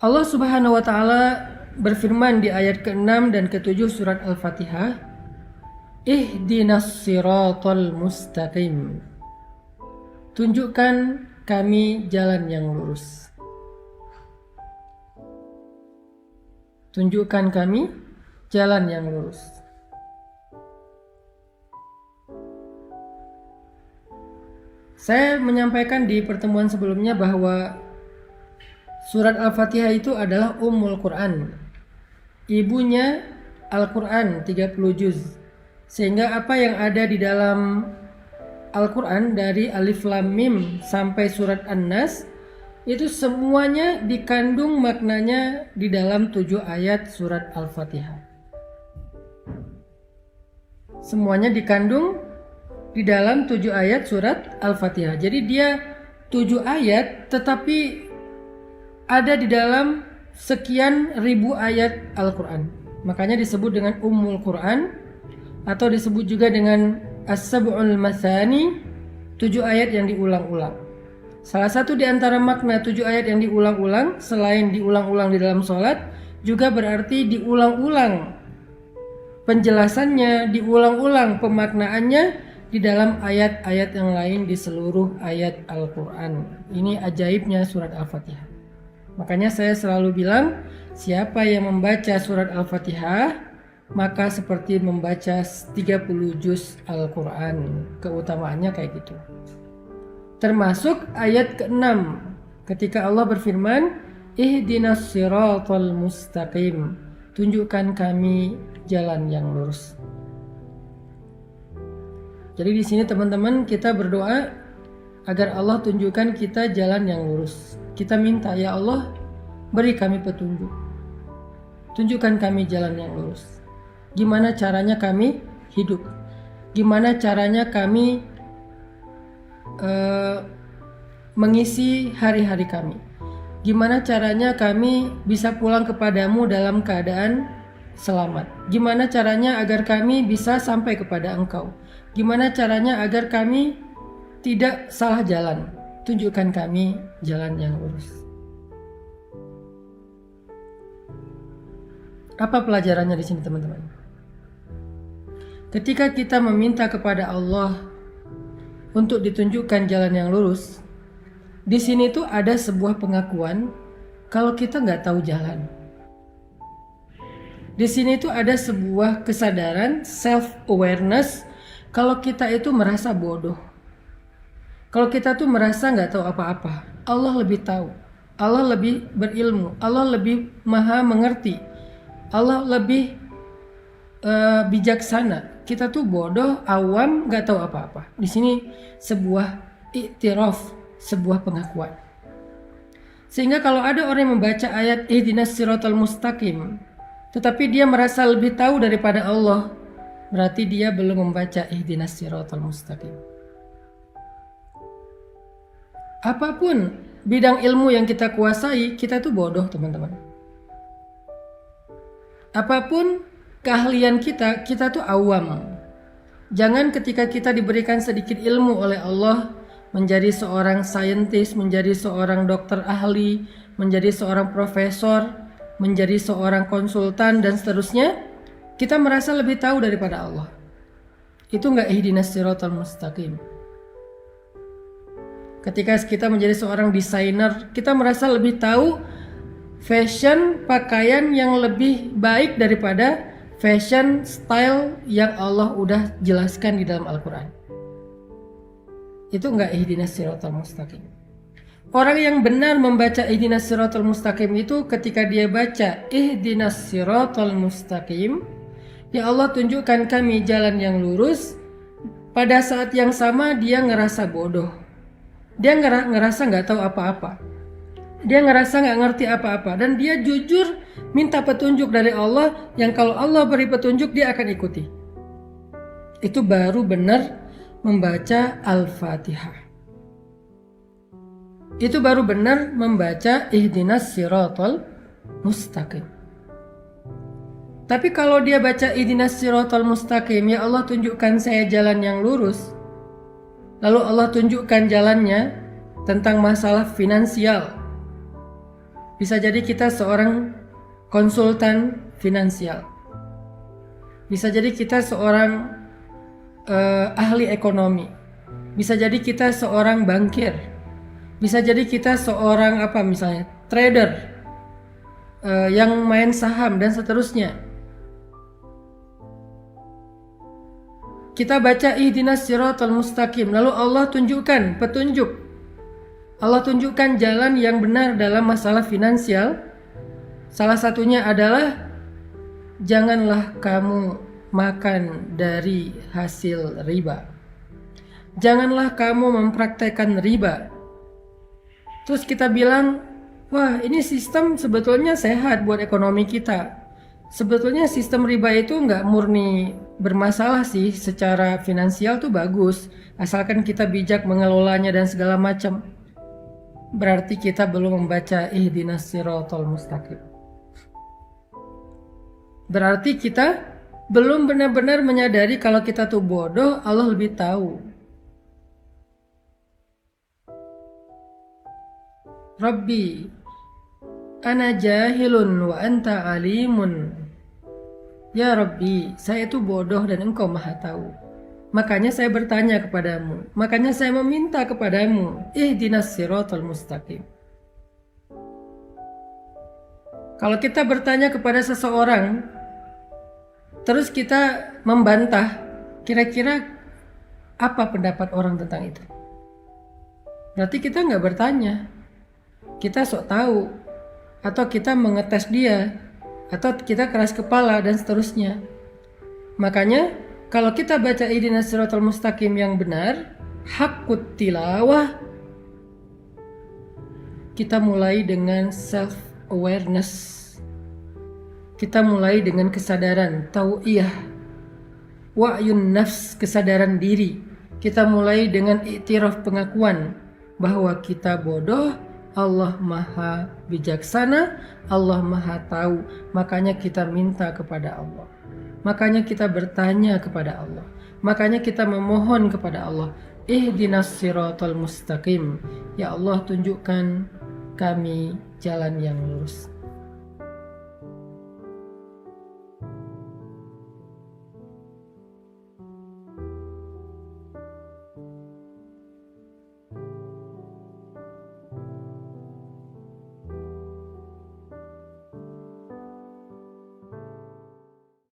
Allah Subhanahu wa taala berfirman di ayat ke-6 dan ke-7 surat Al-Fatihah, Ihdinas siratal mustaqim. Tunjukkan kami jalan yang lurus. Tunjukkan kami jalan yang lurus. Saya menyampaikan di pertemuan sebelumnya bahwa surat Al-Fatihah itu adalah Ummul Quran. Ibunya Al-Quran 30 juz. Sehingga apa yang ada di dalam Al-Quran dari Alif Lam Mim sampai surat An-Nas itu semuanya dikandung maknanya di dalam 7 ayat surat Al-Fatihah. Semuanya dikandung di dalam 7 ayat surat Al-Fatihah. Jadi dia 7 ayat tetapi ada di dalam sekian ribu ayat Al-Quran. Makanya disebut dengan Ummul Quran atau disebut juga dengan As-Sab'ul Mathani, 7 ayat yang diulang-ulang. Salah satu di antara makna 7 ayat yang diulang-ulang, selain diulang-ulang di dalam sholat, juga berarti diulang-ulang penjelasannya, diulang-ulang pemaknaannya di dalam ayat-ayat yang lain di seluruh ayat Al-Quran. Ini ajaibnya surat Al-Fatihah. Makanya saya selalu bilang, siapa yang membaca surat Al-Fatihah, maka seperti membaca 30 juz Al-Quran. Keutamaannya kayak gitu. Termasuk ayat ke-6 ketika Allah berfirman, Ihdinas siratal mustaqim. Tunjukkan kami jalan yang lurus. Jadi di sini teman-teman kita berdoa agar Allah tunjukkan kita jalan yang lurus. Kita minta, ya Allah, beri kami petunjuk. Tunjukkan kami jalan yang lurus. Gimana caranya kami hidup? Gimana caranya kami mengisi hari-hari kami? Gimana caranya kami bisa pulang kepadamu dalam keadaan selamat? Gimana caranya agar kami bisa sampai kepada Engkau? Gimana caranya agar kami tidak salah jalan? Tunjukkan kami jalan yang lurus. Apa pelajarannya di sini teman-teman? Ketika kita meminta kepada Allah untuk ditunjukkan jalan yang lurus, di sini tuh ada sebuah pengakuan kalau kita nggak tahu jalan. Di sini tuh ada sebuah kesadaran, self-awareness, kalau kita itu merasa bodoh. Kalau kita tuh merasa nggak tahu apa-apa, Allah lebih tahu, Allah lebih berilmu, Allah lebih maha mengerti, Allah lebih bijaksana. Kita tuh bodoh, awam, nggak tahu apa-apa. Di sini sebuah iktiraf, sebuah pengakuan. Sehingga kalau ada orang yang membaca ayat Ihdinas siratal mustaqim, tetapi dia merasa lebih tahu daripada Allah, berarti dia belum membaca Ihdinas siratal mustaqim. Apapun bidang ilmu yang kita kuasai, kita tuh bodoh teman-teman. Apapun keahlian kita, kita tuh awam. Jangan ketika kita diberikan sedikit ilmu oleh Allah, menjadi seorang saintis, menjadi seorang dokter ahli, menjadi seorang profesor, menjadi seorang konsultan dan seterusnya, kita merasa lebih tahu daripada Allah. Itu enggak ihdinas siratal mustaqim. Ketika kita menjadi seorang desainer, kita merasa lebih tahu fashion pakaian yang lebih baik daripada fashion style yang Allah udah jelaskan di dalam Al-Quran. Itu enggak ihdinas siratal mustaqim. Orang yang benar membaca ihdinas siratal mustaqim itu ketika dia baca ihdinas siratal mustaqim, ya Allah tunjukkan kami jalan yang lurus, pada saat yang sama dia ngerasa bodoh. Dia ngerasa nggak tahu apa-apa. Dia ngerasa nggak ngerti apa-apa. Dan dia jujur minta petunjuk dari Allah yang kalau Allah beri petunjuk dia akan ikuti. Itu baru benar membaca Al-Fatihah. Itu baru benar membaca Ihdinas siratal mustaqim. Tapi kalau dia baca Ihdinas siratal mustaqim, ya Allah tunjukkan saya jalan yang lurus, lalu Allah tunjukkan jalannya tentang masalah finansial, Bisa jadi kita seorang konsultan finansial. Bisa jadi kita seorang ahli ekonomi. Bisa jadi kita seorang bankir. Bisa jadi kita seorang misalnya trader yang main saham dan seterusnya. Kita baca ihdinas siratal mustaqim, lalu Allah tunjukkan petunjuk. Allah tunjukkan jalan yang benar dalam masalah finansial. Salah satunya adalah janganlah kamu makan dari hasil riba. Janganlah kamu mempraktekkan riba. Terus kita bilang, wah ini sistem sebetulnya sehat buat ekonomi kita. Sebetulnya sistem riba itu nggak murni bermasalah sih, secara finansial tuh bagus, asalkan kita bijak mengelolanya dan segala macam. Berarti kita belum membaca ihdinas siratal mustaqim. Berarti kita belum benar-benar menyadari kalau kita tuh bodoh, Allah lebih tahu. Rabbi, ana jahilun wa anta alimun. Ya Rabbi, saya itu bodoh dan Engkau maha tahu. Makanya saya bertanya kepadamu. Makanya saya meminta kepadamu. Ihdinas siratal mustaqim. Kalau kita bertanya kepada seseorang, terus kita membantah, kira-kira apa pendapat orang tentang itu? Berarti kita nggak bertanya. Kita sok tahu. Atau kita mengetes dia. Atau kita keras kepala dan seterusnya. Makanya kalau kita baca ihdinas siratal mustaqim yang benar, haqqut tilawah, kita mulai dengan self awareness. Kita mulai dengan kesadaran tau'iyah, wa'yun nafs, kesadaran diri. Kita mulai dengan iktiraf, pengakuan bahwa kita bodoh. Allah maha bijaksana, Allah maha tahu. Makanya kita minta kepada Allah. Makanya kita bertanya kepada Allah. Makanya kita memohon kepada Allah. Ihdinas siratal mustaqim. Ya Allah, tunjukkan kami jalan yang lurus.